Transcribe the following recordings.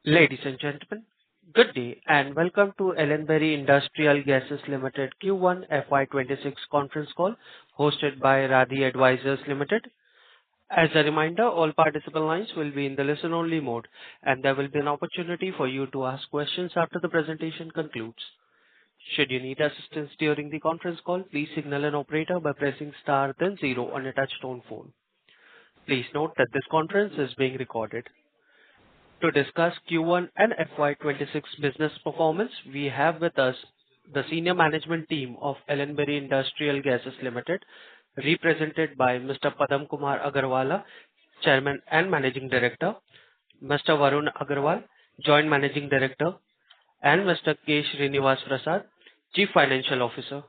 Ladies and gentlemen, good day and welcome to Ellenbarrie Industrial Gases Limited Q1 FY26 conference call hosted by Radhi Advisors Limited. As a reminder, all participant lines will be in the listen-only mode, and there will be an opportunity for you to ask questions after the presentation concludes. Should you need assistance during the conference call, please signal an operator by pressing star then zero on a touch-tone phone. Please note that this conference is being recorded. To discuss Q1 and FY26 business performance, we have with us the senior management team of Ellenbarrie Industrial Gases Limited, represented by Mr. Padam Kumar Agarwala, Chairman and Managing Director, Mr. Varun Agarwal, Joint Managing Director, and Mr. K. Srinivas Prasad, Chief Financial Officer.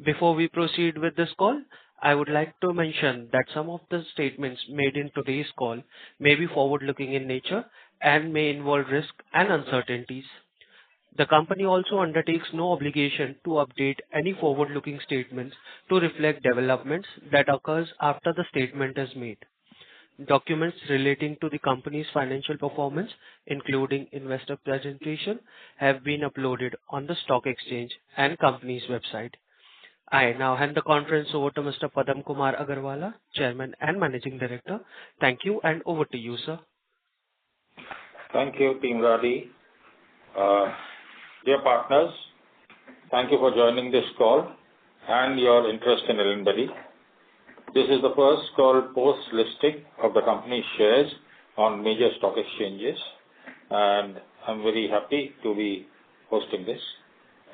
Before we proceed with this call, I would like to mention that some of the statements made in today's call may be forward-looking in nature and may involve risk and uncertainties. The company also undertakes no obligation to update any forward-looking statements to reflect developments that occurs after the statement is made. Documents relating to the company's financial performance, including investor presentation, have been uploaded on the stock exchange and company's website. I now hand the conference over to Mr. Padam Kumar Agarwala, Chairman and Managing Director. Thank you, and over to you, sir. Thank you, Team Radhi. Dear partners, thank you for joining this call and your interest in Ellenbarrie. This is the first call post-listing of the company's shares on major stock exchanges, and I'm very happy to be hosting this.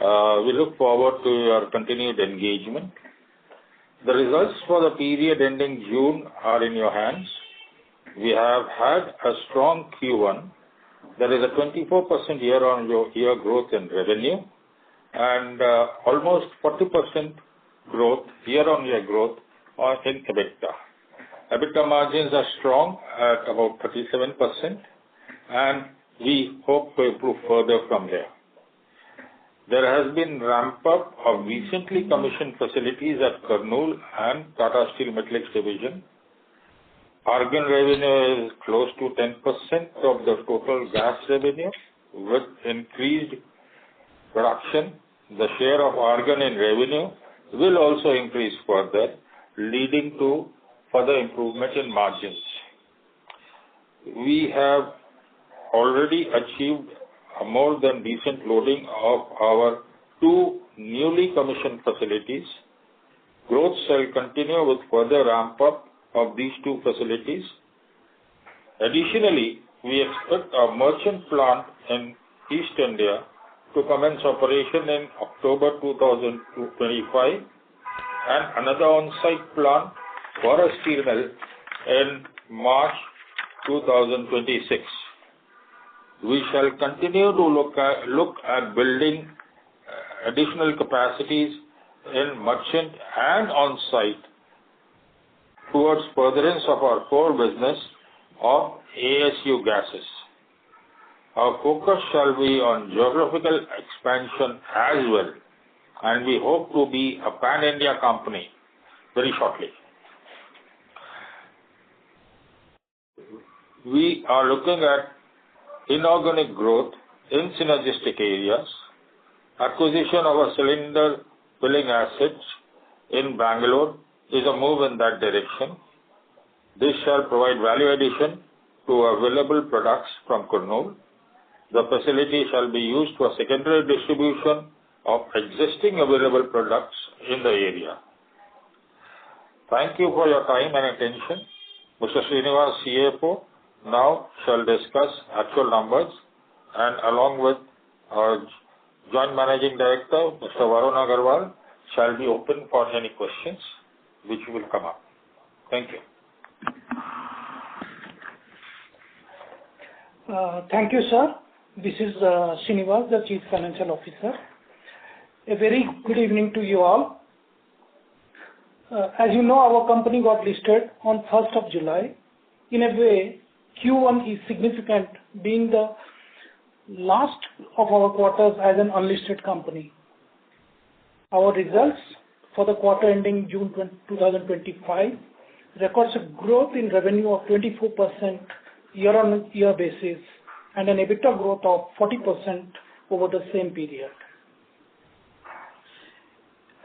We look forward to your continued engagement. The results for the period ending June are in your hands. We have had a strong Q1. There is a 24% year-on-year growth in revenue and almost 40% growth, year-on-year growth in EBITDA. EBITDA margins are strong at about 37%, and we hope to improve further from here. There has been ramp-up of recently commissioned facilities at Kurnool and Tata Steel Metallics Division. Argon revenue is close to 10% of the total gas revenue. With increased production, the share of argon in revenue will also increase further, leading to further improvement in margins. We have already achieved a more than decent loading of our two newly commissioned facilities. Growth shall continue with further ramp-up of these two facilities. Additionally, we expect our merchant plant in East India to commence operation in October 2025 and another on-site plant for a steel mill in March 2026. We shall continue to look at building additional capacities in merchant and on-site towards furtherance of our core business of ASU gases. Our focus shall be on geographical expansion as well, and we hope to be a pan-India company very shortly. We are looking at inorganic growth in synergistic areas. Acquisition of a cylinder filling assets in Bangalore is a move in that direction. This shall provide value addition to available products from Kurnool. The facility shall be used for secondary distribution of existing available products in the area. Thank you for your time and attention. Mr. Srinivas, CFO, now shall discuss actual numbers, and along with our Joint Managing Director, Mr. Varun Agarwal, shall be open for any questions which will come up. Thank you. Thank you, sir. This is Srinivas, the Chief Financial Officer. A very good evening to you all. As you know, our company got listed on 1st of July. In a way, Q1 is significant, being the last of our quarters as an unlisted company. Our results for the quarter ending June 2025 records a growth in revenue of 24% year-on-year basis and an EBITDA growth of 40% over the same period.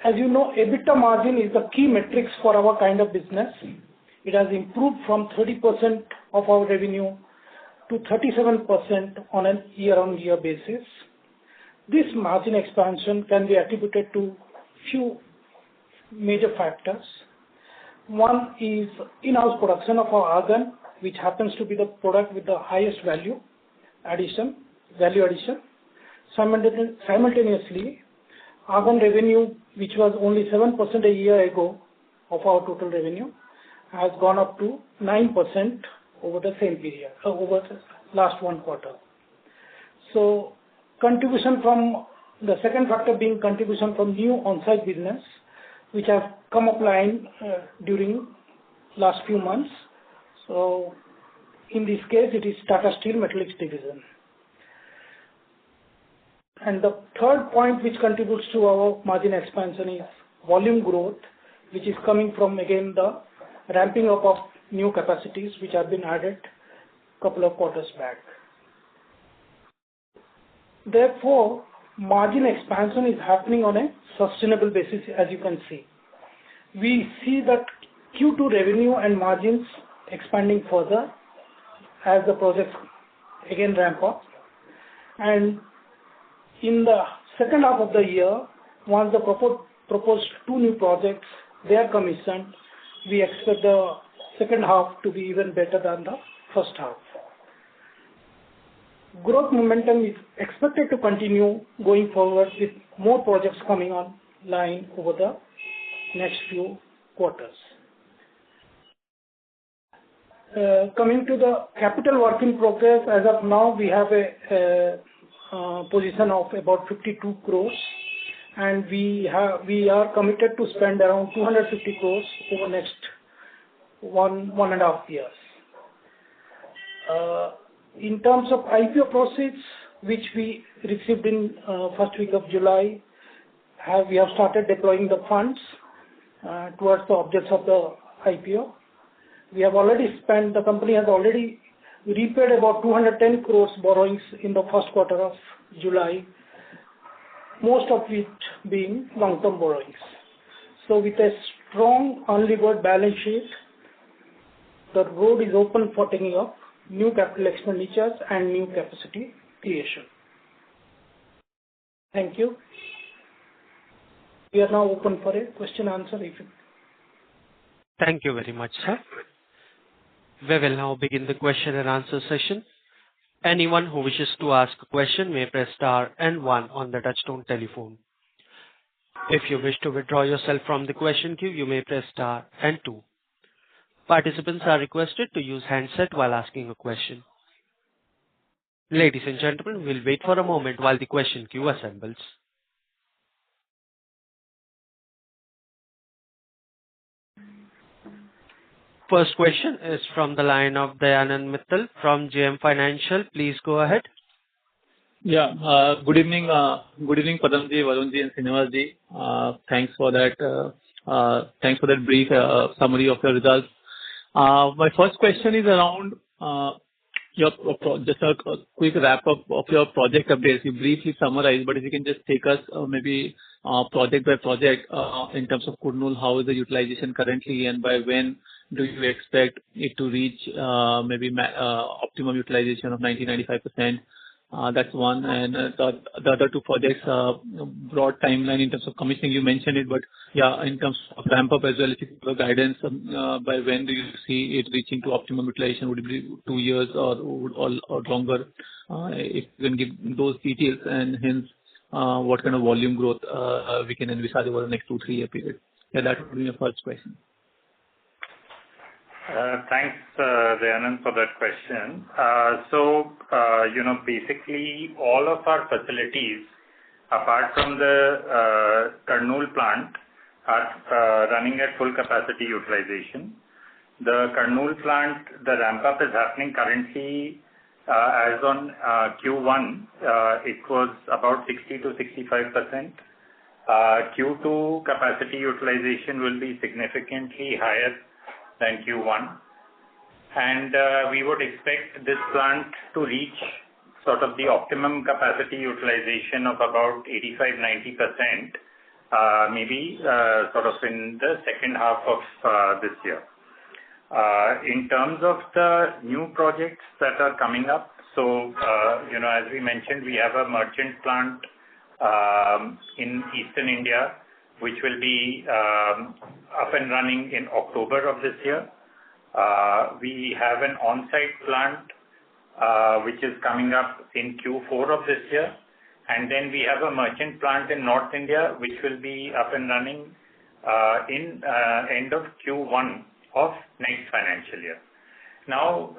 As you know, EBITDA margin is the key metrics for our kind of business. It has improved from 30% of our revenue to 37% on a year-on-year basis. This margin expansion can be attributed to few major factors. One is in-house production of our argon, which happens to be the product with the highest value addition. Simultaneously, argon revenue, which was only 7% a year ago of our total revenue, has gone up to 9% over the same period, over the last one quarter. So, contribution from the second factor being contribution from new on-site business, which have come offline during last few months. So, in this case, it is Tata Steel Metallics division. And the third point which contributes to our margin expansion is volume growth, which is coming from, again, the ramping up of new capacities which have been added a couple of quarters back. Therefore, margin expansion is happening on a sustainable basis, as you can see. We see that Q2 revenue and margins expanding further as the projects again ramp up. And in the second half of the year, once the proposed two new projects, they are commissioned, we expect the second half to be even better than the first half. Growth momentum is expected to continue going forward with more projects coming online over the next few quarters. Coming to the capital work in progress, as of now, we have a position of about 52 crores, and we are committed to spend around 250 crores over next one and a half years. In terms of IPO proceeds, which we received in first week of July, we have started deploying the funds towards the objects of the IPO. We have already spent, the company has already repaid about 210 crores borrowings in the first quarter of July, most of it being long-term borrowings. So with a strong unlevered balance sheet, the road is open for taking up new capital expenditures and new capacity creation. Thank you. We are now open for a question answer. Thank you very much, sir. We will now begin the question and answer session. Anyone who wishes to ask a question may press star and one on the touchtone telephone. If you wish to withdraw yourself from the question queue, you may press star and two. Participants are requested to use handset while asking a question. Ladies and gentlemen, we'll wait for a moment while the question queue assembles. First question is from the line of Dayanand Mittal from JM Financial. Please go ahead. Yeah. Good evening, Padamji, Varunji, and Srinivasji. Thanks for that brief summary of your results. My first question is around just a quick wrap up of your project updates. You briefly summarized, but if you can just take us maybe project by project in terms of Kurnool, how is the utilization currently, and by when do you expect it to reach maybe optimum utilization of 90-95%? That's one. And the other two projects, broad timeline in terms of commissioning, you mentioned it, but yeah, in terms of ramp up as well, if you give a guidance, by when do you see it reaching to optimum utilization? Would it be 2 years or longer? If you can give those details, and hence what kind of volume growth we can envisage over the next 2-3 year period. Yeah, that would be my first question. Thanks, Dayanand, for that question. Basically all of our facilities, apart from the Kurnool plant, are running at full capacity utilization. The Kurnool plant, the ramp up is happening currently. As on Q1, it was about 60-65%. Q2 capacity utilization will be significantly higher than Q1, and we would expect this plant to reach sort of the optimum capacity utilization of about 85-90%, maybe sort of in the second half of this year. In terms of the new projects that are coming up, so as we mentioned, we have a merchant plant in Eastern India, which will be up and running in October of this year. We have an on-site plant which is coming up in Q4 of this year. And then we have a merchant plant in North India, which will be up and running in end of Q1 of next financial year. Now,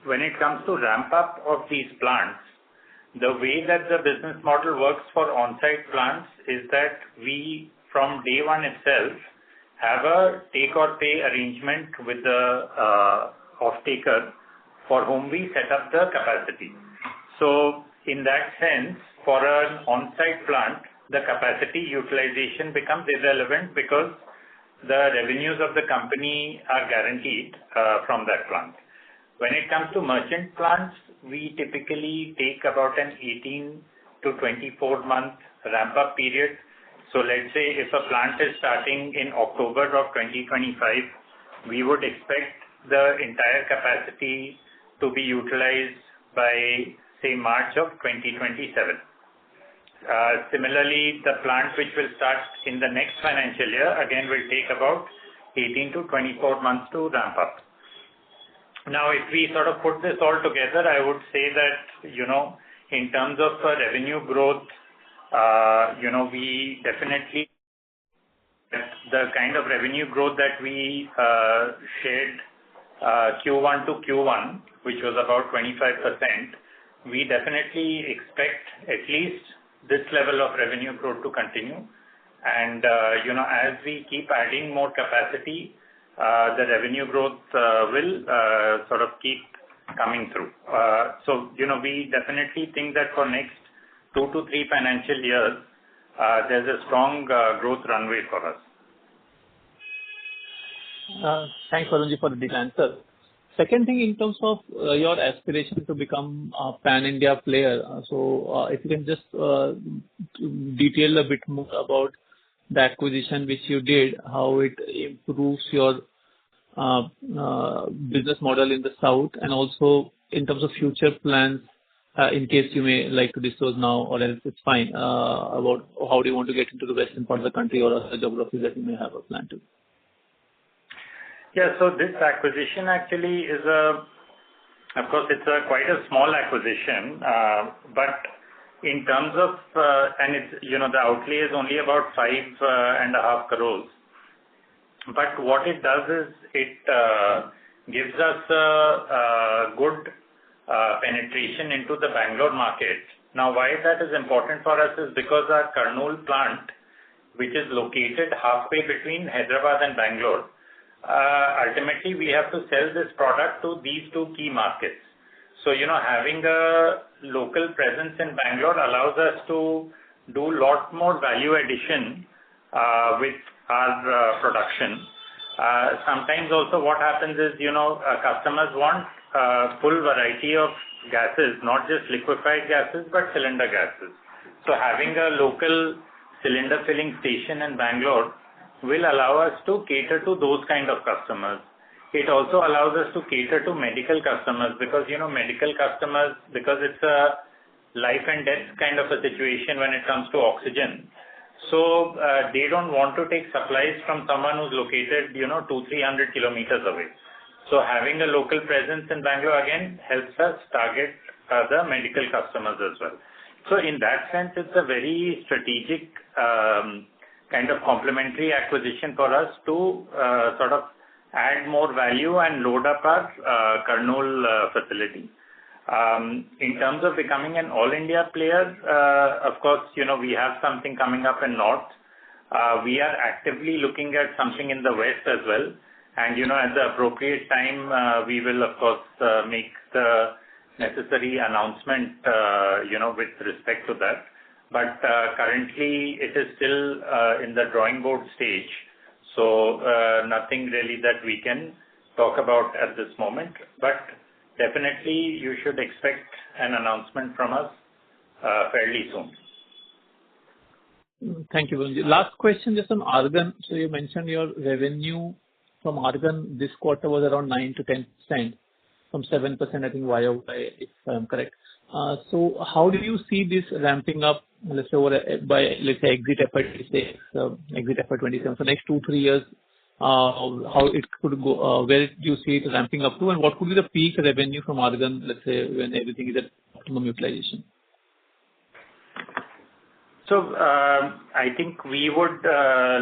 when it comes to ramp up of these plants, the way that the business model works for on-site plants is that we, from day one itself, have a take or pay arrangement with the off-taker for whom we set up the capacity. So in that sense, for an on-site plant, the capacity utilization becomes irrelevant because the revenues of the company are guaranteed from that plant. When it comes to merchant plants, we typically take about an 18 to 24 month ramp-up period. So let's say if a plant is starting in October of 2025, we would expect the entire capacity to be utilized by, say, March of 2027. Similarly, the plant which will start in the next financial year, again, will take about 18 to 24 months to ramp up. Now, if we sort of put this all together, I would say that, in terms of revenue growth, we definitely, the kind of revenue growth that we shared Q1 to Q1, which was about 25%, we definitely expect at least this level of revenue growth to continue. And, as we keep adding more capacity, the revenue growth will sort of keep coming through. So, we definitely think that for next 2 to 3 financial years, there's a strong growth runway for us. Thanks, Varunji, for the detailed answer. Second thing, in terms of your aspiration to become a pan-India player, so if you can just detail a bit more about the acquisition which you did, how it improves your business model in the south, and also in terms of future plans, in case you may like to disclose now, or else it's fine, about how do you want to get into the western part of the country or other geographies that you may have a plan to. Yeah, so this acquisition actually is of course, it's quite a small acquisition, but in terms of, and it's, the outlay is only about 5.5 crores. But what it does is it gives us a good penetration into the Bangalore market. Now, why that is important for us is because our Kurnool plant, which is located halfway between Hyderabad and Bangalore, ultimately we have to sell this product to these 2 key markets. So, having a local presence in Bangalore allows us to do a lot more value addition with our production. Sometimes also what happens is, customers want full variety of gases, not just liquefied gases, but cylinder gases. So having a local cylinder filling station in Bangalore will allow us to cater to those kind of customers. It also allows us to cater to medical customers because, medical customers, because it's a life and death kind of a situation when it comes to oxygen. So they don't want to take supplies from someone who's located, 200-300 kilometers away. So having a local presence in Bangalore again helps us target the medical customers as well. So in that sense, it's a very strategic kind of complementary acquisition for us to sort of add more value and load up our Kurnool facility. In terms of becoming an all-India player, of course, we have something coming up in North. We are actively looking at something in the West as well. And, at the appropriate time, we will, of course, make the necessary announcement, with respect to that. But currently, it is still in the drawing board stage. So nothing really that we can talk about at this moment. But definitely you should expect an announcement from us fairly soon. Thank you, Varunji. Last question, just on argan. So you mentioned your revenue from argan this quarter was around 9 to 10%, from 7%, I think, YOY, if I'm correct. So how do you see this ramping up, let's say, let's say, exit FY26, exit FY27, so next 2-3 years, how it could go, where do you see it ramping up to, and what could be the peak revenue from argan, let's say, when everything is at optimum utilization? So I think we would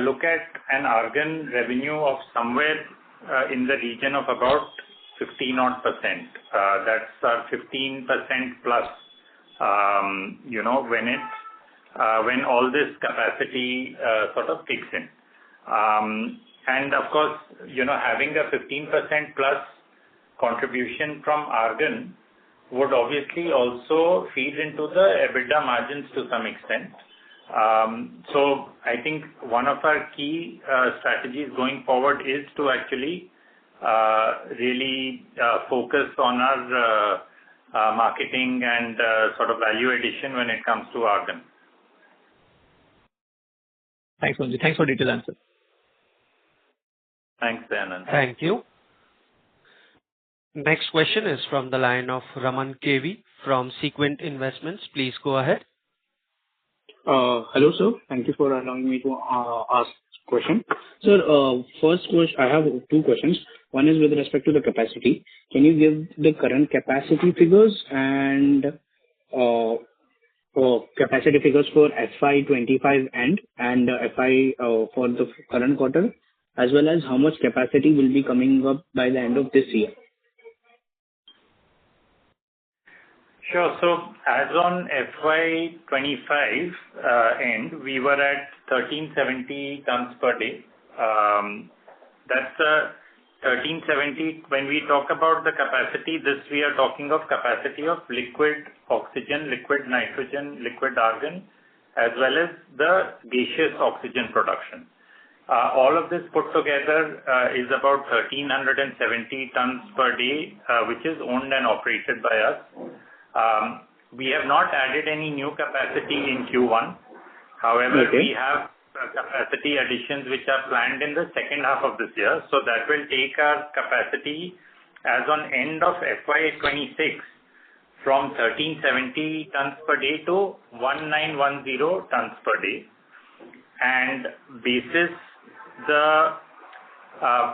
look at an argan revenue of somewhere in the region of about 15%. That's 15% plus, when all this capacity sort of kicks in. And of course, having a 15% plus contribution from argan would obviously also feed into the EBITDA margins to some extent. So I think one of our key strategies going forward is to actually really focus on our marketing and sort of value addition when it comes to argan. Thanks, Varunji. Thanks for detailed answer. Thanks, Dayanand. Thank you. Next question is from the line of Raman KV from Sequent Investments. Please go ahead. Hello, sir. Thank you for allowing me to ask question. Sir, first question, I have two questions. One is with respect to the capacity. Can you give the current capacity figures and capacity figures for FY25 and FY for the current quarter, as well as how much capacity will be coming up by the end of this year? Sure. So as on FY25 end, we were at 1370 tons per day. That's 1370. When we talk about the capacity, we are talking of capacity of liquid oxygen, liquid nitrogen, liquid argon, as well as the gaseous oxygen production. All of this put together is about 1370 tons per day, which is owned and operated by us. We have not added any new capacity in Q1. However, we have capacity additions which are planned in the second half of this year. So that will take our capacity as on end of FY26 from 1370 tons per day to 1910 tons per day. And basis the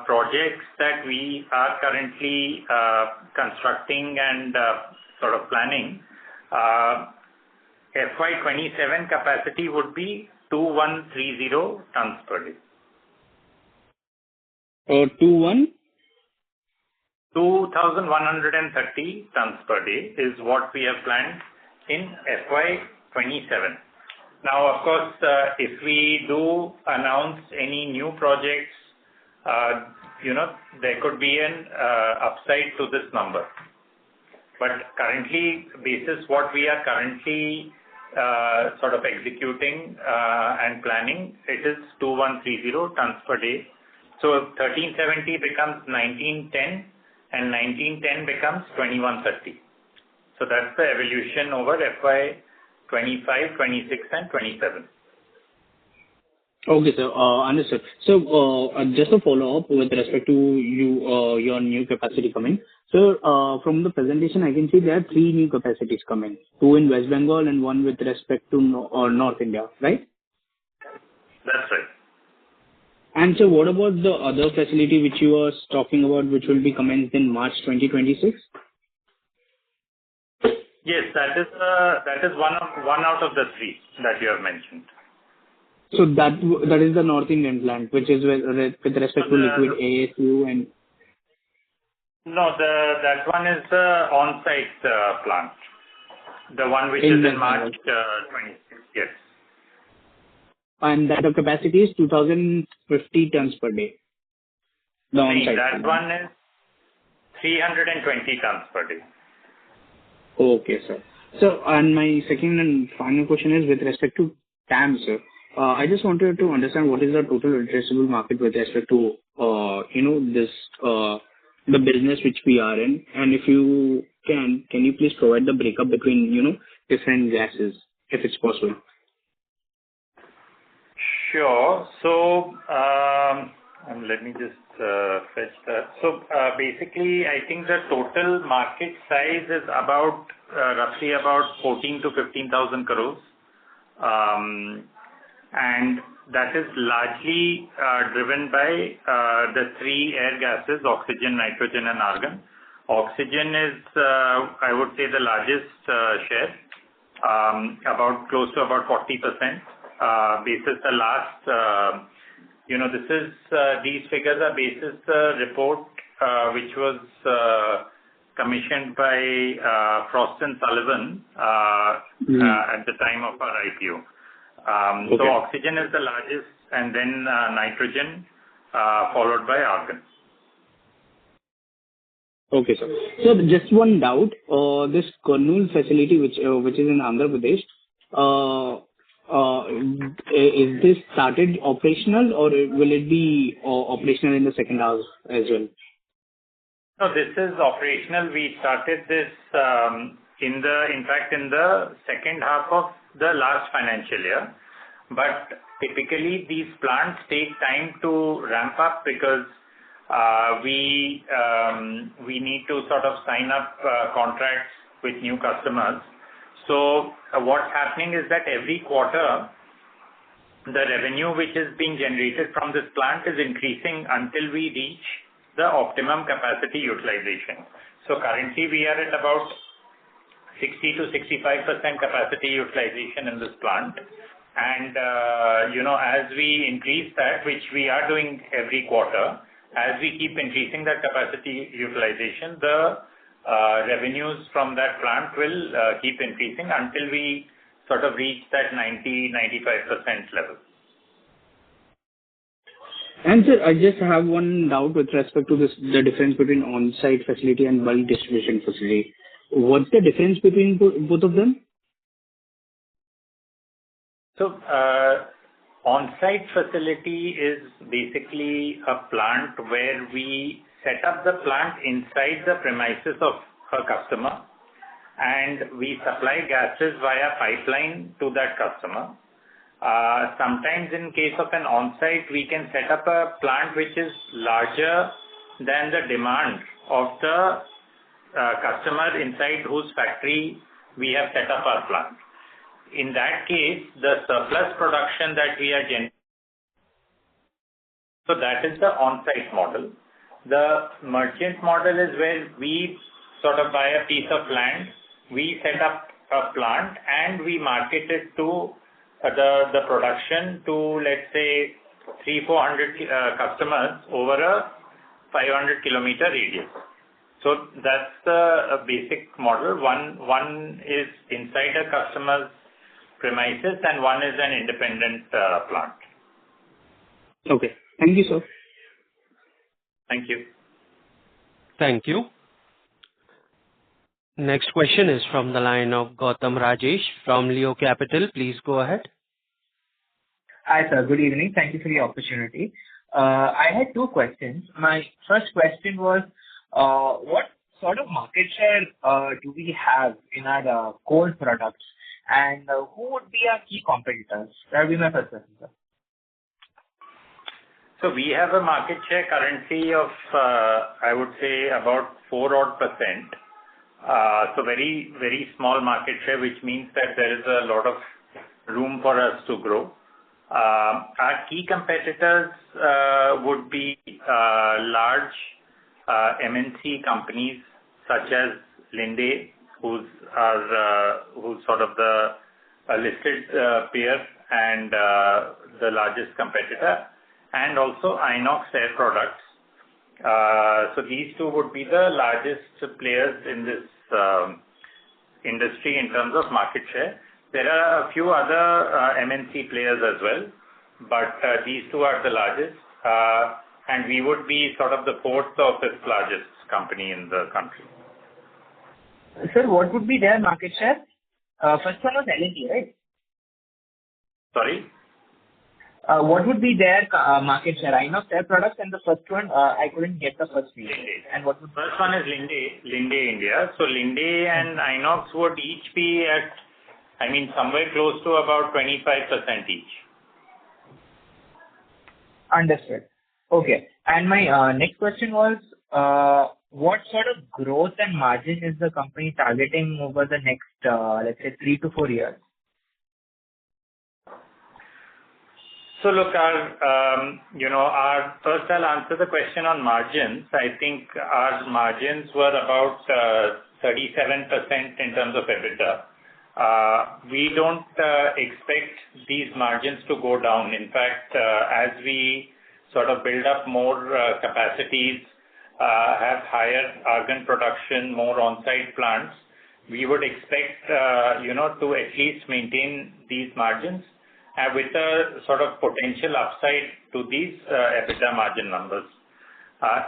projects that we are currently constructing and sort of planning, FY27 capacity would be 2130 tons per day. 2130 tons per day is what we have planned in FY27. Now, of course, if we do announce any new projects, there could be an upside to this number. But currently, basis what we are currently sort of executing and planning, it is 2130 tons per day. So 1370 becomes 1910 and 1910 becomes 2130. So that's the evolution over FY25, 26 and 27. Okay, sir. Understood. So, just a follow-up with respect to your new capacity coming. So, from the presentation, I can see there are 3 new capacities coming, 2 in West Bengal and 1 with respect to North India, right? That's right. And so what about the other facility which you were talking about, which will be commenced in March 2026? Yes, that is one out of the 3 that you have mentioned. So that is the North Indian plant, which is with respect to liquid ASU and... No, that one is the on-site plant. The one which is in March 26, yes. And that the capacity is 2,050 tons per day. The on-site that one is 320 tons per day. Okay, sir. So, and my second and final question is with respect to TAM, sir. I just wanted to understand what is the total addressable market with respect to, this the business which we are in? And if you can you please provide the breakup between, different gases, if it's possible? Sure. So, let me just fetch that. So, basically, I think the total market size is about roughly about 14 to 15,000 crores. And that is largely driven by the three air gases, oxygen, nitrogen, and argon. Oxygen is, I would say, the largest share, about close to about 40%. Basis the last, these figures are basis the report which was commissioned by Frost and Sullivan at the time of our IPO. So oxygen is the largest, and then nitrogen, followed by argon. Okay, sir. So just one doubt. This Kurnool facility, which is in Andhra Pradesh, is this started operational, or will it be operational in the second half as well? No, this is operational. We started this in the second half of the last financial year. But typically these plants take time to ramp up because we need to sort of sign up contracts with new customers. So what's happening is that every quarter the revenue which is being generated from this plant is increasing until we reach the optimum capacity utilization. So currently we are at about 60 to 65% capacity utilization in this plant. And, as we increase that, which we are doing every quarter, as we keep increasing that capacity utilization, the revenues from that plant will keep increasing until we sort of reach that 90-95% level. And sir, I just have one doubt with respect to the difference between on-site facility and bulk distribution facility. What's the difference between both of them? So, on-site facility is basically a plant where we set up the plant inside the premises of a customer, and we supply gases via pipeline to that customer. Sometimes in case of an on-site, we can set up a plant which is larger than the demand of the customer inside whose factory we have set up our plant. In that case, the surplus production that we are generating, so that is the on-site model. The merchant model is where we sort of buy a piece of land, we set up a plant, and we market it to the production to, let's say, 300-400 customers over a 500 kilometer radius. So that's the basic model. One is inside a customer's premises and one is an independent plant. Okay. Thank you, sir. Thank you. Thank you. Next question is from the line of Gautam Rajesh from Leo Capital. Please go ahead. Hi, sir. Good evening. Thank you for the opportunity. I had two questions. My first question was, what sort of market share do we have in our coal products, and who would be our key competitors? That would be my first question, sir. So we have a market share currently of, I would say, about 4%. So very, very small market share, which means that there is a lot of room for us to grow. Our key competitors would be large MNC companies such as Linde, who's sort of the listed peer and the largest competitor, and also Inox Air Products. So these two would be the largest players in this industry in terms of market share. There are a few other MNC players as well, but these two are the largest, and we would be sort of the fourth or fifth largest company in the country. Sir, what would be their market share? First one was Ellenbarrie, right? Sorry? What would be their market share? Inox, their products, and the first one, I couldn't get the first piece. Linde. And what would First one is Linde India. So Linde and Inox would each be at, somewhere close to about 25% each. Understood. Okay. And my next question was, what sort of growth and margin is the company targeting over the next, let's say, 3 to 4 years? So look, first I'll answer the question on margins. I think our margins were about 37% in terms of EBITDA. We don't expect these margins to go down. In fact, as we sort of build up more capacities, have higher argon production, more on-site plants, we would expect, to at least maintain these margins with a sort of potential upside to these EBITDA margin numbers.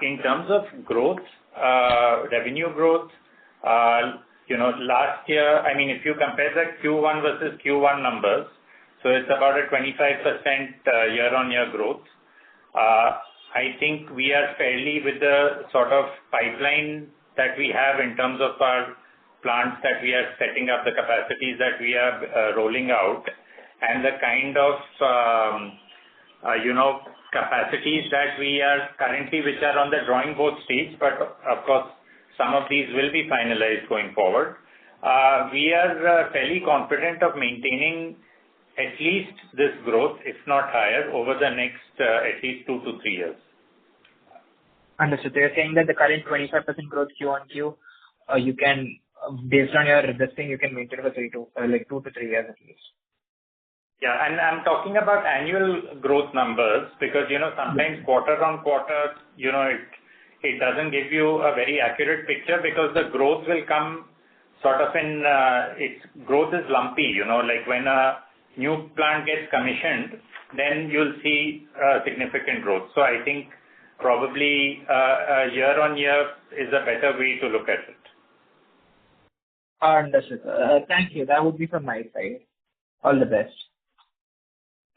In terms of growth, revenue growth, last year, if you compare the Q1 versus Q1 numbers, so it's about a 25% year-on-year growth. I think we are fairly with the sort of pipeline that we have in terms of our plants that we are setting up, the capacities that we are rolling out, and the kind of, capacities that we are currently, which are on the drawing board stage, but of course, some of these will be finalized going forward. We are fairly confident of maintaining at least this growth, if not higher, over the next at least 2 to 3 years. Understood. So you're saying that the current 25% growth Q on Q, you can, based on your investing, you can maintain for 2 to 3 years at least. Yeah, and I'm talking about annual growth numbers because, sometimes quarter on quarter, it doesn't give you a very accurate picture because the growth will come sort of in, its growth is lumpy, like when a new plant gets commissioned, then you'll see significant growth. So I think probably year on year is a better way to look at it. Understood. Thank you. That would be from my side. All the best.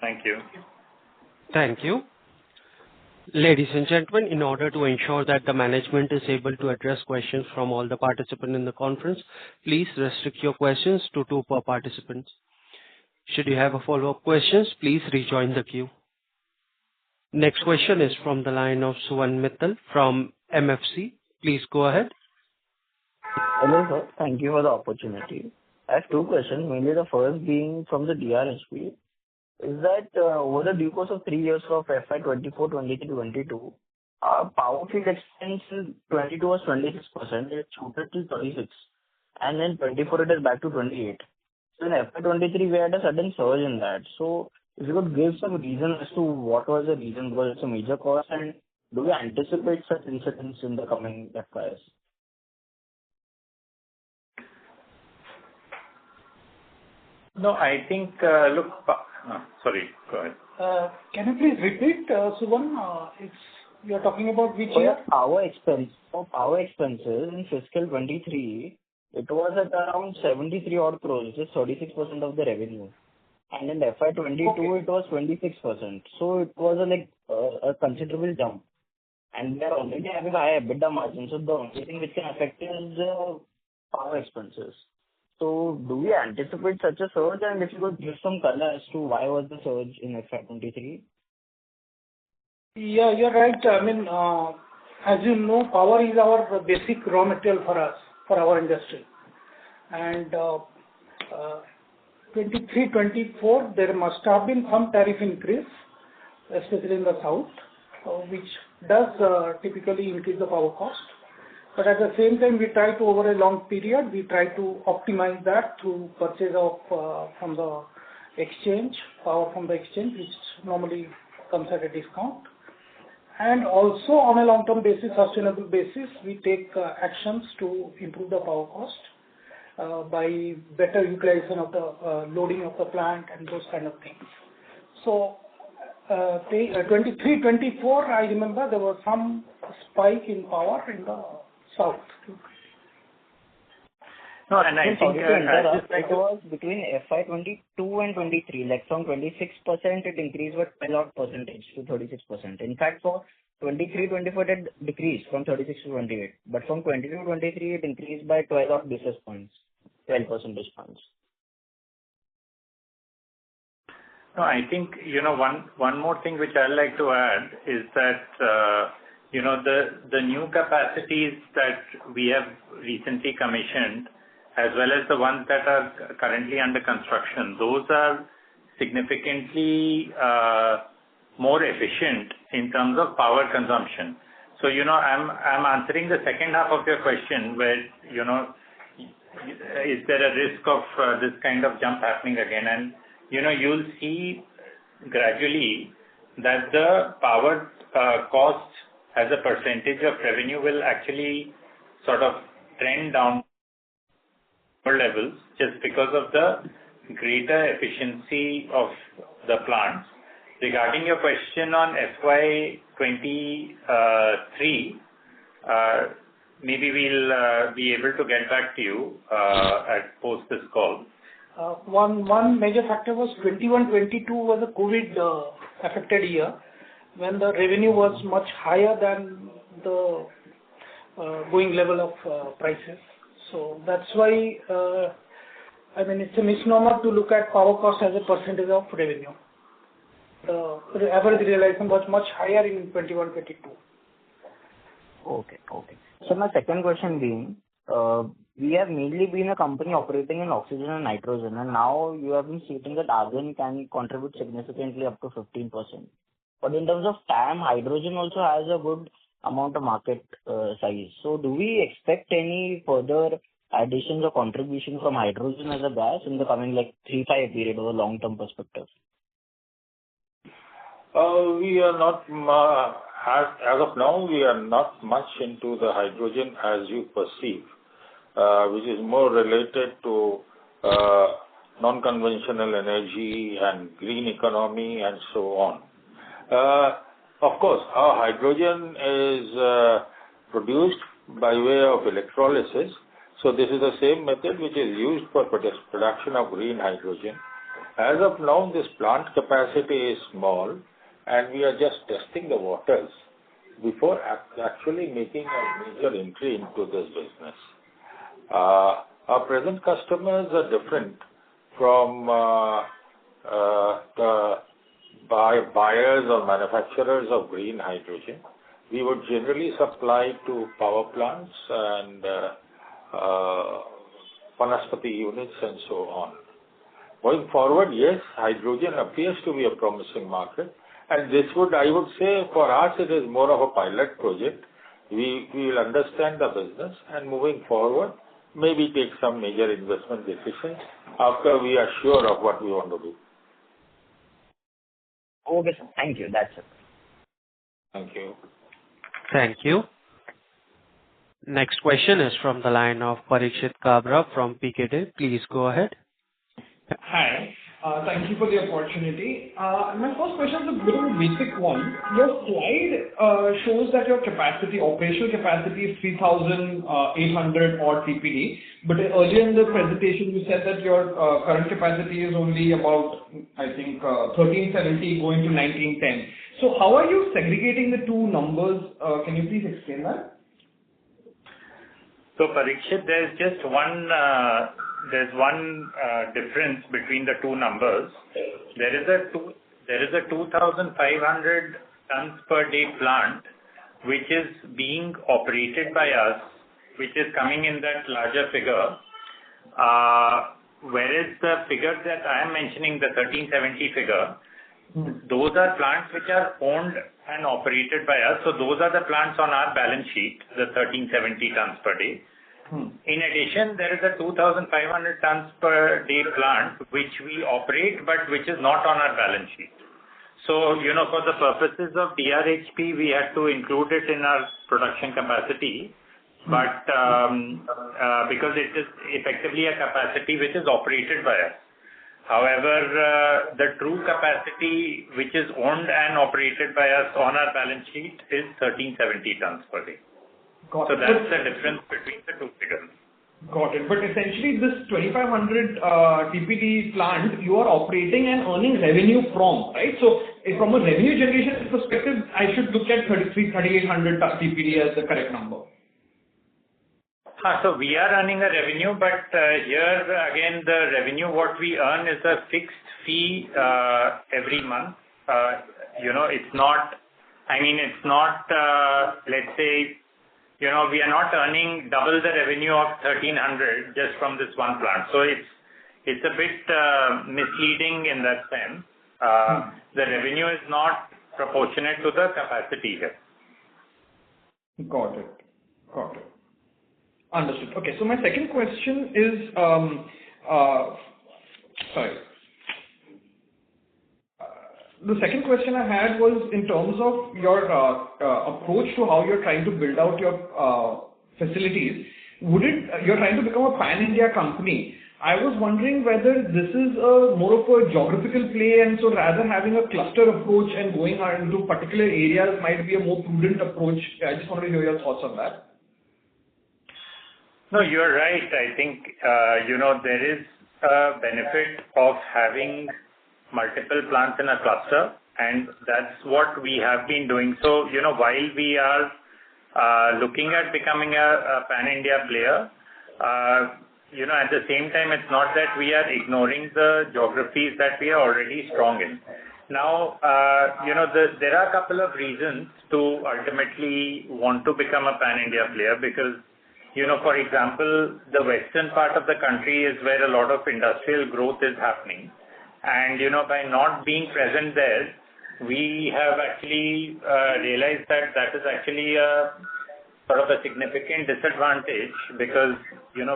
Thank you. Thank you. Ladies and gentlemen, in order to ensure that the management is able to address questions from all the participants in the conference, please restrict your questions to 2 per participant. Should you have a follow-up questions, please rejoin the queue. Next question is from the line of Suvan Mittal from MFC. Please go ahead. Hello, sir. Thank you for the opportunity. I have 2 questions, mainly the first being from the DRHP. Is that over the due course of 3 years of FY 24, 23, 22, our power field expense in 22 was 26%, it shooted to 36, and then 24 it is back to 28. So in FY 23 we had a sudden surge in that. So if you could give some reason as to what was the reason, because it's a major cost, and do we anticipate such incidents in the coming FYs? No, I think, sorry, go ahead. Can you please repeat, Suvan? You're talking about which year? Power expenses in fiscal 23, it was at around 73 odd crores, which is 36% of the revenue. And in FY 22, It was 26%. So it was a considerable jump. And we are already having high EBITDA margins, so the only thing which can affect is power expenses. So do we anticipate such a surge? And if you could give some color as to why was the surge in FY 23? Yeah, you're right. As you know, power is our basic raw material for us, for our industry. And 23, 24, there must have been some tariff increase, especially in the south, which does typically increase the power cost. But at the same time, we try to, over a long period, we try to optimize that through purchase of from the exchange, power from the exchange, which normally comes at a discount. And also on a long-term basis, sustainable basis, we take actions to improve the power cost by better utilization of the loading of the plant and those kind of things. So 23, 24, I remember there was some spike in power in the south. No, No, and I think Sorry to interrupt. It was between FY 22 and 23, like from 26% it increased by 12 odd percentage to 36%. In fact, for 23-24 it decreased from 36 to 28, but from 22-23 it increased by 12 odd basis points, 12 percentage points. No, I think, one more thing which I'd like to add is that, the new capacities that we have recently commissioned, as well as the ones that are currently under construction, those are significantly more efficient in terms of power consumption. So, I'm answering the second half of your question where, is there a risk of this kind of jump happening again? And, you'll see gradually that the power cost as a percentage of revenue will actually sort of trend down levels just because of the greater efficiency of the plants. Regarding your question on FY 23, maybe we'll be able to get back to you at post this call. One major factor was 21-22 was a COVID affected year when the revenue was much higher than the going level of prices. So that's why it's a misnomer to look at power cost as a percentage of revenue. The average realization was much higher in 21-22. Okay. So my second question being, we have mainly been a company operating in oxygen and nitrogen, and now you have been stating that argon can contribute significantly up to 15%. But in terms of TAM, hydrogen also has a good amount of market size. So do we expect any further additions or contribution from hydrogen as a gas in the coming 3-5 period or long-term perspective? We are not, as of now, we are not much into the hydrogen as you perceive, which is more related to non-conventional energy and green economy and so on. Of course, our hydrogen is produced by way of electrolysis. So this is the same method which is used for production of green hydrogen. As of now, this plant capacity is small, and we are just testing the waters before actually making a major entry into this business. Our present customers are different from the buyers or manufacturers of green hydrogen. We would generally supply to power plants and Vanaspati units and so on. Going forward, yes, hydrogen appears to be a promising market, and this I would say, for us, it is more of a pilot project. We will understand the business, and moving forward, maybe take some major investment decisions after we are sure of what we want to do. Okay, sir. Thank you. That's it. Thank you. Thank you. Next question is from the line of Parikshit Kabra from PKD. Please go ahead. Hi. Thank you for the opportunity. My first question is a bit of a basic one. Your slide shows that your operational capacity is 3,800 odd TPD, but earlier in the presentation you said that your current capacity is only about, I think, 1370 going to 1910. So how are you segregating the two numbers? Can you please explain that? So Parikshit, there's just one difference between the two numbers. There is a 2,500 tons per day plant which is being operated by us, which is coming in that larger figure. Whereas the figure that I am mentioning, the 1370 figure, those are plants which are owned and operated by us. So those are the plants on our balance sheet, the 1370 tons per day. In addition, there is a 2,500 tons per day plant which we operate but which is not on our balance sheet. So, for the purposes of DRHP, we had to include it in our production capacity, but because it is effectively a capacity which is operated by us. However, the true capacity which is owned and operated by us on our balance sheet is 1370 tons per day. So that's the difference between the two figures. Got it. But essentially, this 2,500 TPD plant, you are operating and earning revenue from, right? So from a revenue generation perspective, I should look at 3,800 TPD as the correct number. So we are earning a revenue, but here again, the revenue what we earn is a fixed fee every month. It's not, let's say, we are not earning double the revenue of 1,300 just from this one plant. So it's a bit misleading in that sense. The revenue is not proportionate to the capacity here. Got it. Understood. Okay, so my second question is, the second question I had was in terms of your approach to how you're trying to build out your facilities. You're trying to become a pan-India company. I was wondering whether this is more of a geographical play, and so rather having a cluster approach and going out into particular areas might be a more prudent approach. I just wanted to hear your thoughts on that. No, you're right. I think, there is a benefit of having multiple plants in a cluster, and that's what we have been doing. So, while we are looking at becoming a pan-India player, at the same time, it's not that we are ignoring the geographies that we are already strong in. Now, there are a couple of reasons to ultimately want to become a pan-India player because, for example, the western part of the country is where a lot of industrial growth is happening. And, by not being present there, we have actually realized that is actually a sort of a significant disadvantage because,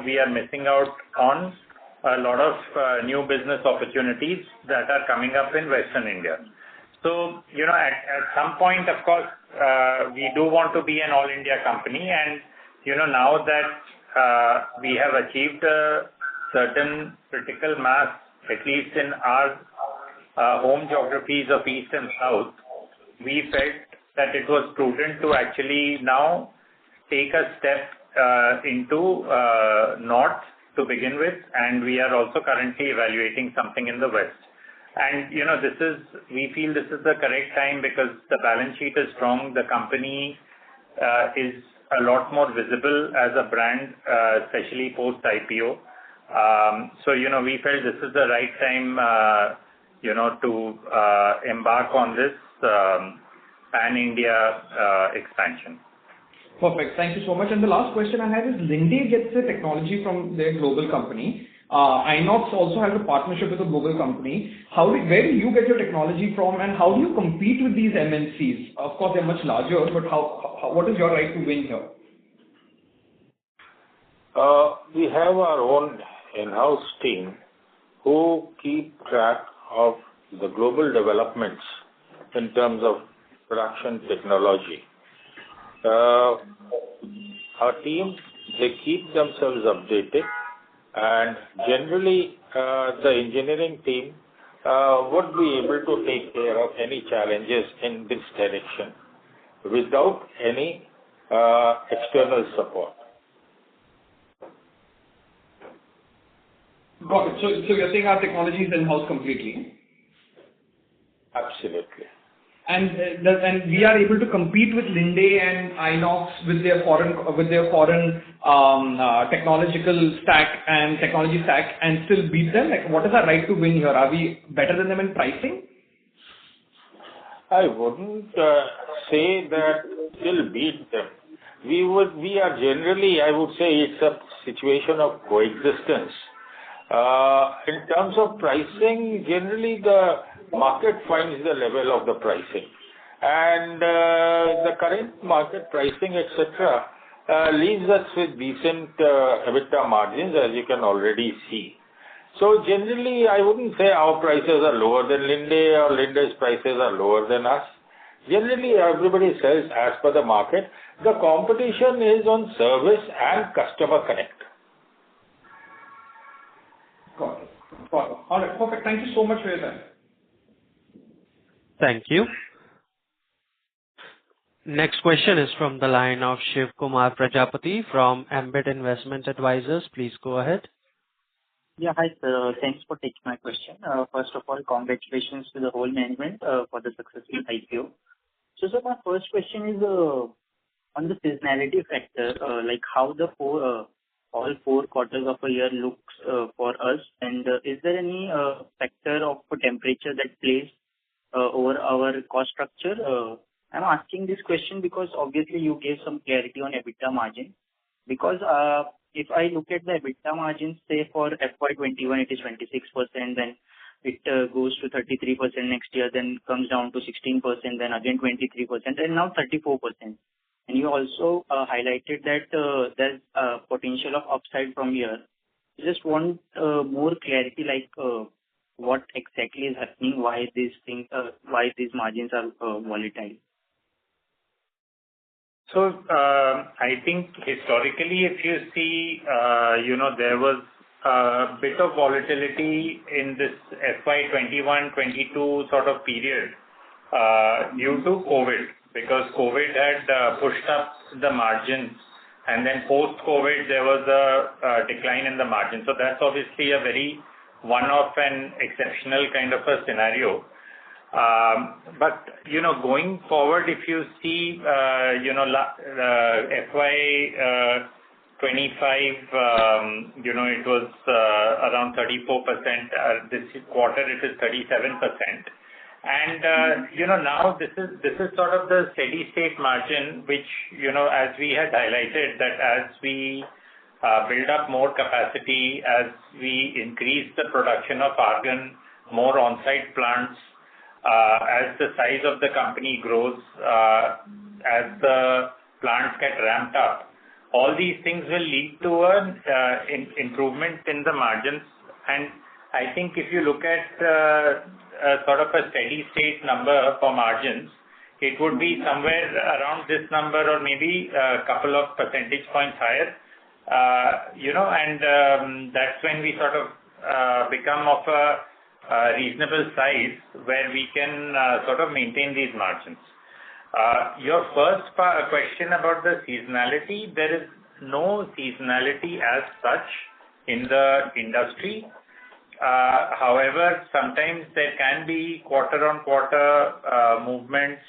we are missing out on a lot of new business opportunities that are coming up in Western India. So, at some point, of course, we do want to be an all-India company and, now that we have achieved a certain critical mass, at least in our home geographies of East and South, we felt that it was prudent to actually now take a step into North to begin with, and we are also currently evaluating something in the West. And, we feel this is the correct time because the balance sheet is strong, the company is a lot more visible as a brand, especially post-IPO. So, we felt this is the right time, to embark on this pan-India expansion. Perfect. Thank you so much. And the last question I have is, Linde gets the technology from their global company. Inox also has a partnership with a global company. Where do you get your technology from, and how do you compete with these MNCs? Of course, they're much larger, but what is your right to win here? We have our own in-house team who keep track of the global developments in terms of production technology. Our team, they keep themselves updated, and generally the engineering team would be able to take care of any challenges in this direction without any external support. Got it. So you're saying our technology is in-house completely? Absolutely. And we are able to compete with Linde and Inox with their foreign technological stack and technology stack and still beat them? Like, what is our right to win here? Are we better than them in pricing? I wouldn't say that we'll beat them. We are generally, I would say, it's a situation of coexistence. In terms of pricing, generally the market finds the level of the pricing, and the current market pricing, etc., leaves us with decent EBITDA margins, as you can already see. So generally, I wouldn't say our prices are lower than Linde or Linde's prices are lower than us. Generally, everybody sells as per the market. The competition is on service and customer connect. Got it. All right, perfect. Thank you so much for your time. Thank you. Next question is from the line of Shiv Kumar Prajapati from Ambit Investment Advisors. Please go ahead. Yeah, hi, sir. Thanks for taking my question. First of all, congratulations to the whole management for the successful IPO. So, sir, my first question is on the seasonality factor, like how the all 4 quarters of a year looks for us, and is there any factor of temperature that plays over our cost structure? I'm asking this question because obviously you gave some clarity on EBITDA margin. Because if I look at the EBITDA margin, say for FY21, it is 26%, then it goes to 33% next year, then comes down to 16%, then again 23%, and now 34%. And you also highlighted that there's potential of upside from here. Just want more clarity, like what exactly is happening, why these margins are volatile. So I think historically, if you see, there was a bit of volatility in this FY21-22 sort of period due to COVID, because COVID had pushed up the margins, and then post-COVID there was a decline in the margin. So that's obviously a very one-off and exceptional kind of a scenario. But going forward, if you see, FY25, it was around 34%. This quarter it is 37%. And now this is sort of the steady state margin, which as we had highlighted, that as we build up more capacity, as we increase the production of argon, more on-site plants, as the size of the company grows, as the plants get ramped up, all these things will lead to an improvement in the margins. And I think if you look at sort of a steady state number for margins, it would be somewhere around this number or maybe a couple of percentage points higher. And that's when we sort of become of a reasonable size where we can sort of maintain these margins. Your first question about the seasonality, there is no seasonality as such in the industry. However, sometimes there can be quarter-on-quarter movements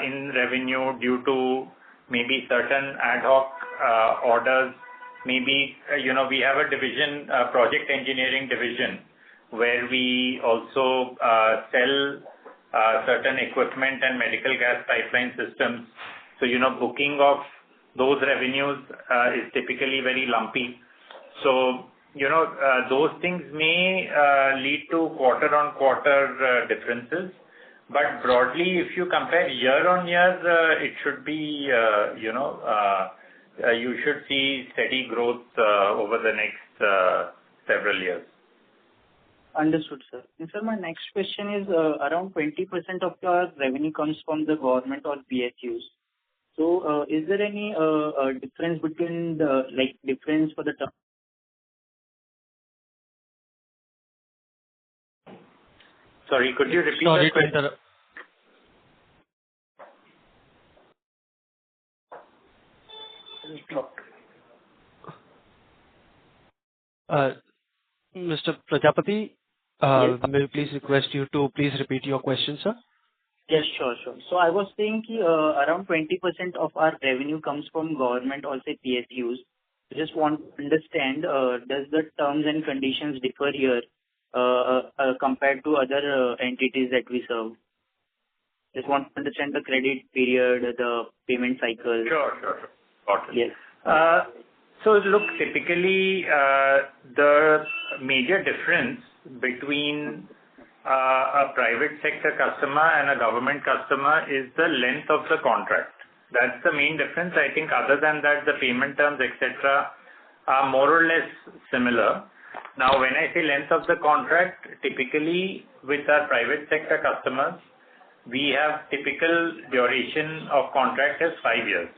in revenue due to maybe certain ad hoc orders. Maybe, we have a division, project engineering division, where we also sell certain equipment and medical gas pipeline systems. So, booking of those revenues is typically very lumpy. So, those things may lead to quarter-on-quarter differences. But broadly, if you compare year on year, it should be, you should see steady growth over the next several years. Understood, sir. And sir, my next question is around 20% of your revenue comes from the government or PSUs. So, is there any difference between difference for the term? Sorry, could you repeat Sorry that question? Mr. Prajapati, Yes. may we please request you to please repeat your question, sir? Yes, sure. So I was saying around 20% of our revenue comes from government or say PSUs. I just want to understand, does the terms and conditions differ here compared to other entities that we serve? Just want to understand the credit period, the payment cycle. Sure. Got it. Yes. So look, typically the major difference between a private sector customer and a government customer is the length of the contract. That's the main difference. I think other than that, the payment terms, etc., are more or less similar. Now, when I say length of the contract, typically with our private sector customers, we have typical duration of contract as 5 years.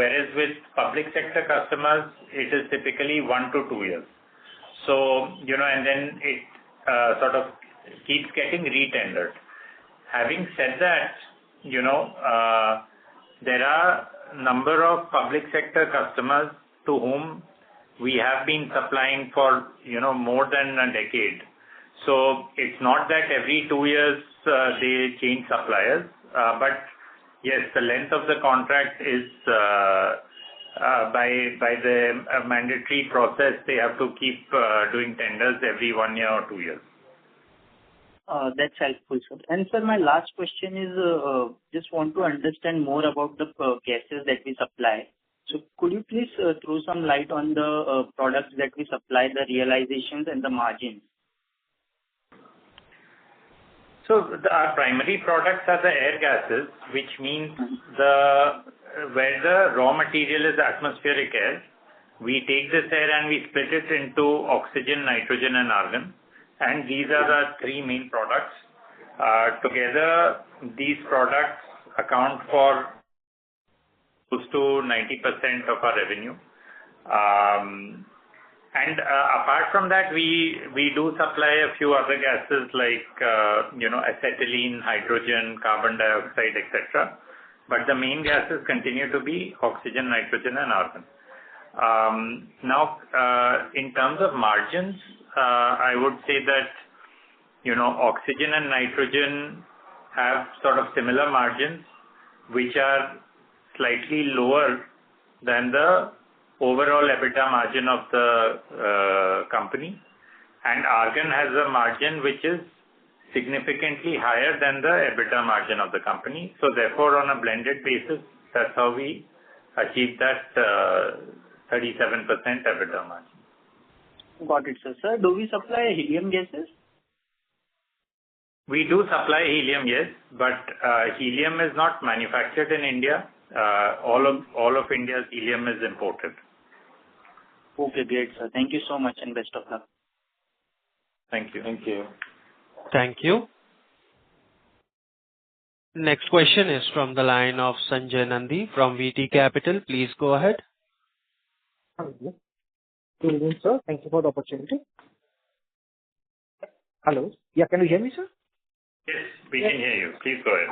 Whereas with public sector customers, it is typically 1 to 2 years. So, and then it sort of keeps getting re-tendered. Having said that, there are a number of public sector customers to whom we have been supplying for, more than a decade. So it's not that every 2 years they change suppliers, but yes, the length of the contract is by the mandatory process, they have to keep doing tenders every 1 year or 2 years. That's helpful, sir. And sir, my last question is, just want to understand more about the gases that we supply. So could you please throw some light on the products that we supply, the realizations and the margins? So our primary products are the air gases, which means where the raw material is atmospheric air. We take this air and we split it into oxygen, nitrogen, and argon. And these are the three main products. Together, these products account for close to 90% of our revenue. And apart from that, we do supply a few other gases like acetylene, hydrogen, carbon dioxide, etc. But the main gases continue to be oxygen, nitrogen, and argon. Now, in terms of margins, I would say that oxygen and nitrogen have sort of similar margins, which are slightly lower than the overall EBITDA margin of the company, and argon has a margin which is significantly higher than the EBITDA margin of the company. So therefore, on a blended basis, that's how we achieve that 37% EBITDA margin. Got it, sir. Sir, do we supply helium gases? We do supply helium, yes, but helium is not manufactured in India. All of India's helium is imported. Okay, great, sir. Thank you so much and best of luck. Thank you. Thank you. Thank you. Next question is from the line of Sanjay Nandi from VT Capital. Please go ahead. Hello. Good evening, sir. Thank you for the opportunity. Hello. Yeah, can you hear me, sir? Yes, we can hear you. Please go ahead.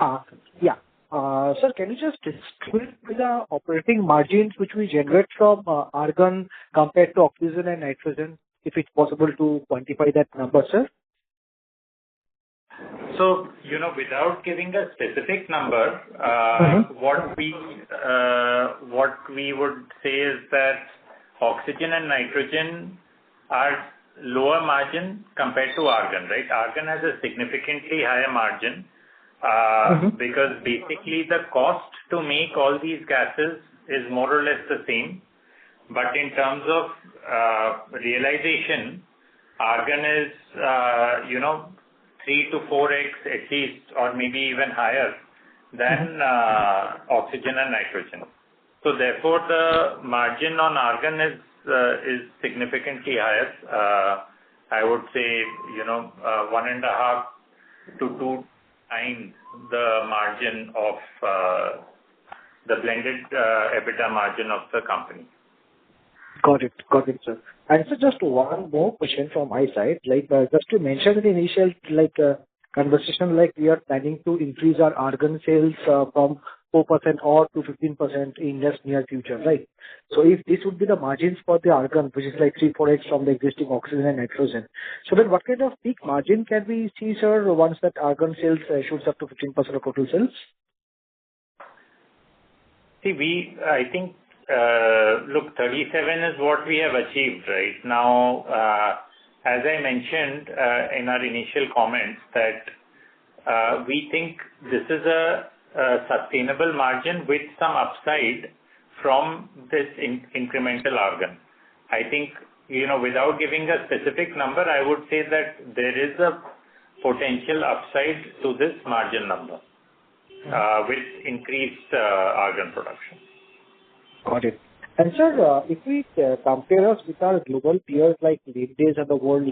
Sir, can you just describe the operating margins which we generate from argon compared to oxygen and nitrogen, if it's possible to quantify that number, sir? So, without giving a specific number, what we would say is that oxygen and nitrogen are lower margin compared to argon, right? Argon has a significantly higher margin because basically the cost to make all these gases is more or less the same. But in terms of realization, argon is, 3 to 4x at least, or maybe even higher than oxygen and nitrogen. So therefore, the margin on argon is significantly higher. I would say, 1.5 to 2 times the margin of the blended EBITDA margin of the company. Got it, sir. And so just one more question from my side, just to mention in the initial conversation, we are planning to increase our argon sales from 4% or to 15% in just near future, right? So if this would be the margins for the argon, which is 3-4x from the existing oxygen and nitrogen, so then what kind of peak margin can we see, sir, once that argon sales shoots up to 15% of total sales? See, I think, 37 is what we have achieved right now. As I mentioned in our initial comments, that we think this is a sustainable margin with some upside from this incremental argon. I think, without giving a specific number, I would say that there is a potential upside to this margin number with increased argon production. Got it. And sir, if we compare us with our global peers like Linde's and the world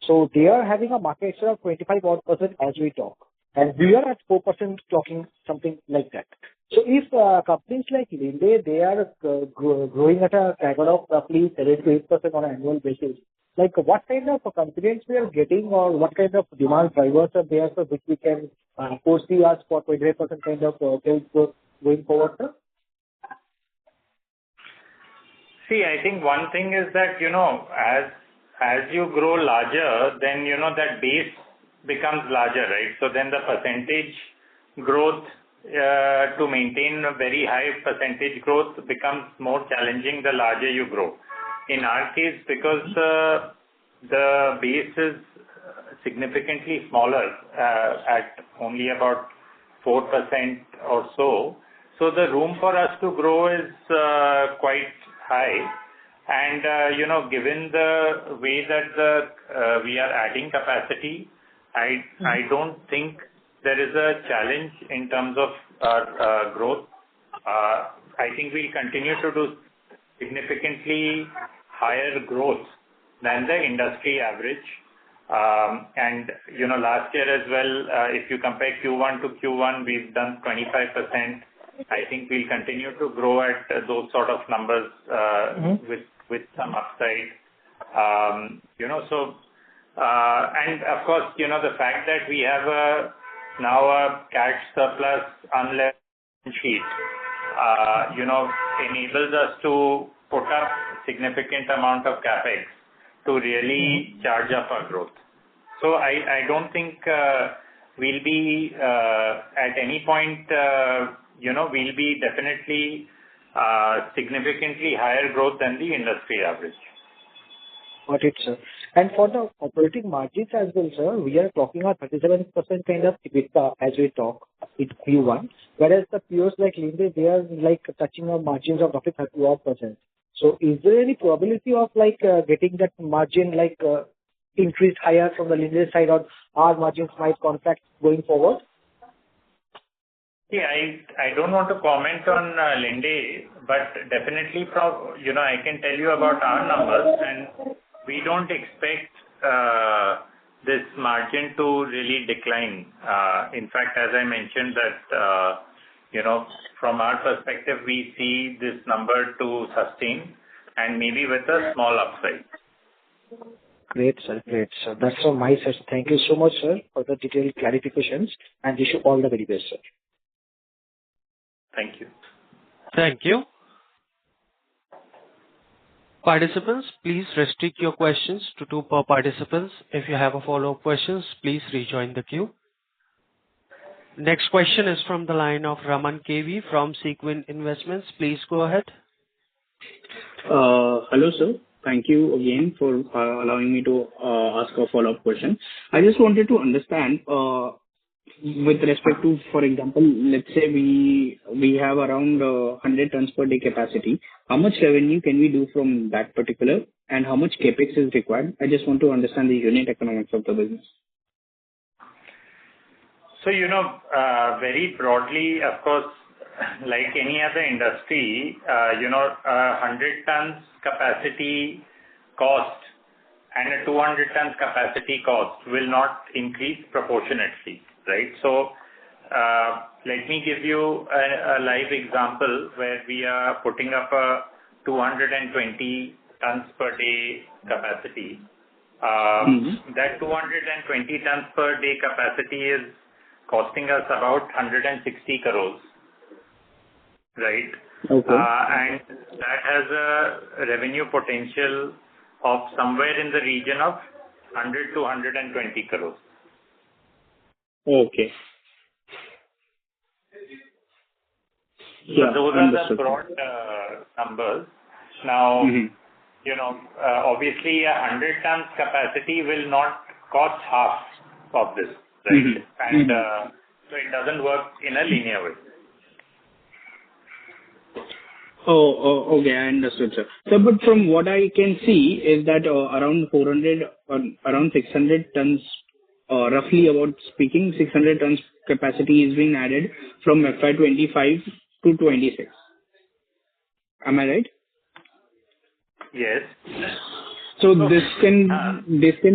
so they are having a market share of 25% as we talk. And we are at 4% talking something like that. So if companies like Linde, they are growing at a CAGR of roughly 7 to 8% on an annual basis, what kind of confidence we are getting or what kind of demand drivers are there for which we can foresee us for 25% kind of sales growth going forward, sir? See, I think one thing is that, as you grow larger, then, that base becomes larger, right? So then the percentage growth, to maintain a very high percentage growth becomes more challenging the larger you grow. In our case, because the base is significantly smaller, at only about 4% or so, so the room for us to grow is quite high. And, given the way that we are adding capacity, I don't think there is a challenge in terms of our growth. I think we'll continue to do significantly higher growth than the industry average. And, last year as well, if you compare Q1 to Q1, we've done 25%. I think we'll continue to grow at those sort of numbers with some upside. And of course, the fact that we have now a cash surplus unlevered sheet, enables us to put up significant amount of capex to really charge up our growth. So I don't think we'll be at any point, we'll be definitely significantly higher growth than the industry average. Got it, sir. And for the operating margins as well, sir, we are talking about 37% kind of EBITDA as we talk in Q1, whereas the peers like Linde, they are like touching on margins of roughly 31%. So is there any probability of getting that margin increased higher from the Linde side, or our margins might contract going forward? Yeah, I don't want to comment on Linde, but definitely I can tell you about our numbers, and we don't expect this margin to really decline. In fact, as I mentioned that, from our perspective, we see this number to sustain and maybe with a small upside. Great, sir. Great, sir. That's all my side. Thank you so much, sir, for the detailed clarifications, and wish you all the very best, sir. Thank you. Thank you. Participants, please restrict your questions to 2 per participants. If you have a follow-up questions, please rejoin the queue. Next question is from the line of Raman KV from Sequin Investments. Please go ahead. Hello, sir. Thank you again for allowing me to ask a follow-up question. I just wanted to understand, with respect to, for example, let's say we have around 100 tons per day capacity. How much revenue can we do from that particular, and how much capex is required? I just want to understand the unit economics of the business. So, very broadly, of course, like any other industry, 100 tons capacity cost and a 200 tons capacity cost will not increase proportionately, right? So, let me give you a live example where we are putting up a 220 tons per day capacity. That 220 tons per day capacity is costing us about 160 crores, right? Okay. And that has a revenue potential of somewhere in the region of 100 to 120 crores. Okay. So those are the broad numbers. Now, obviously a 100 tons capacity will not cost half of this, right? And so it doesn't work in a linear way. Oh, okay, I understood, sir. So, but from what I can see is that around 600 tons, roughly about speaking, 600 tons capacity is being added from FY25 to 26. Am I right? Yes. So this can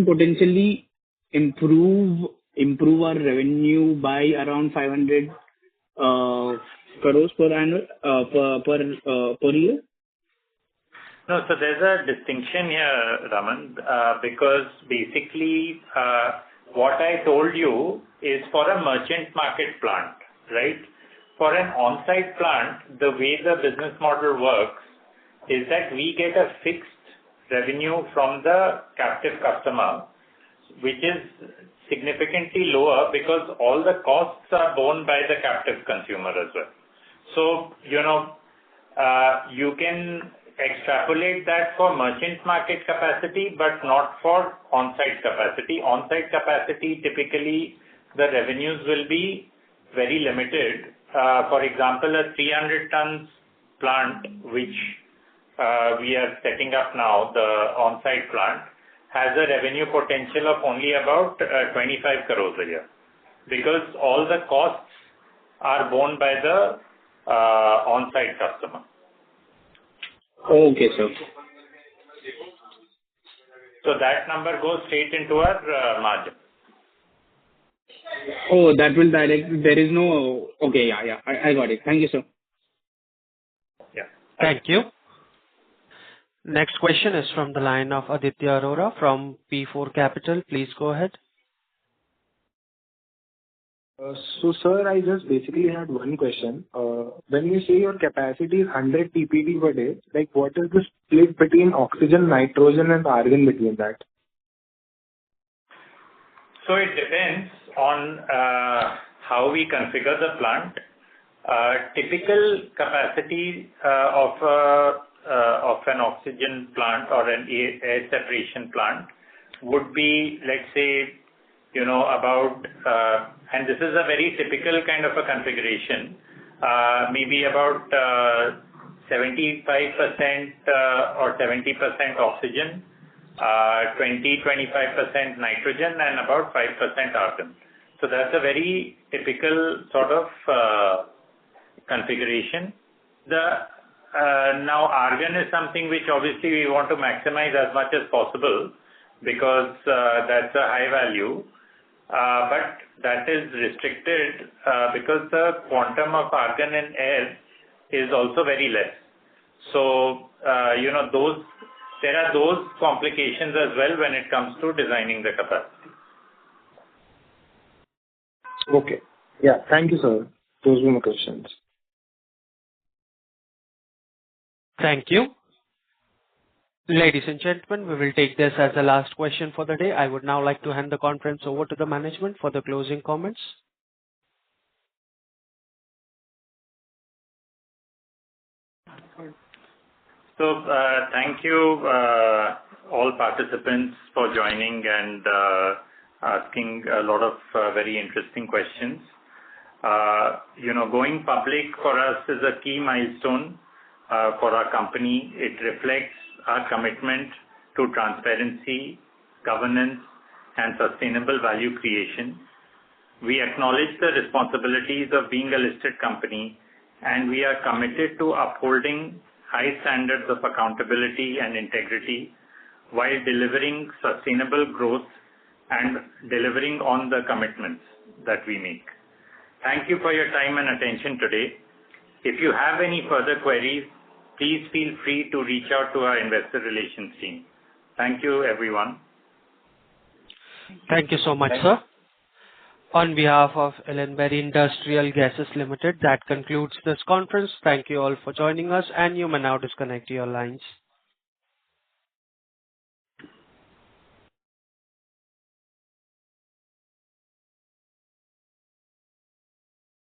potentially improve our revenue by around 500 crores per annual per year. No, so there's a distinction here, Raman, because basically what I told you is for a merchant market plant, right? For an on-site plant, the way the business model works is that we get a fixed revenue from the captive customer, which is significantly lower because all the costs are borne by the captive consumer as well. So, you can extrapolate that for merchant market capacity, but not for on-site capacity. On-site capacity, typically, the revenues will be very limited. For example, a 300 tons plant, which we are setting up now, the on-site plant, has a revenue potential of only about 25 crores a year, because all the costs are borne by the on-site customer. Okay, sir. So that number goes straight into our margin. Oh, that will direct. There is no. Okay, yeah. I got it. Thank you, sir. Yeah. Thank you. Next question is from the line of Aditya Arora from P4 Capital. Please go ahead. So, sir, I just basically had one question. When you say your capacity is 100 TPD per day, like what is the split between oxygen, nitrogen, and argon between that? So it depends on how we configure the plant. Typical capacity of an oxygen plant or an air separation plant would be, let's say, about, and this is a very typical kind of a configuration, maybe about 75% or 70% oxygen, 20-25% nitrogen, and about 5% argon. So that's a very typical sort of configuration. Now argon is something which obviously we want to maximize as much as possible, because that's a high value. But that is restricted because the quantum of argon in air is also very less. So, there are those complications as well when it comes to designing the capacity. Okay. Yeah. Thank you, sir. Those were my questions. Thank you. Ladies and gentlemen, we will take this as the last question for the day. I would now like to hand the conference over to the management for the closing comments. So, thank you all participants for joining and asking a lot of very interesting questions. Going public for us is a key milestone for our company. It reflects our commitment to transparency, governance, and sustainable value creation. We acknowledge the responsibilities of being a listed company, and we are committed to upholding high standards of accountability and integrity while delivering sustainable growth and delivering on the commitments that we make. Thank you for your time and attention today. If you have any further queries, please feel free to reach out to our investor relations team. Thank you, everyone. Thank you so much, sir. On behalf of Ellenbarrie Industrial Gases Limited, that concludes this conference. Thank you all for joining us, and you may now disconnect your lines.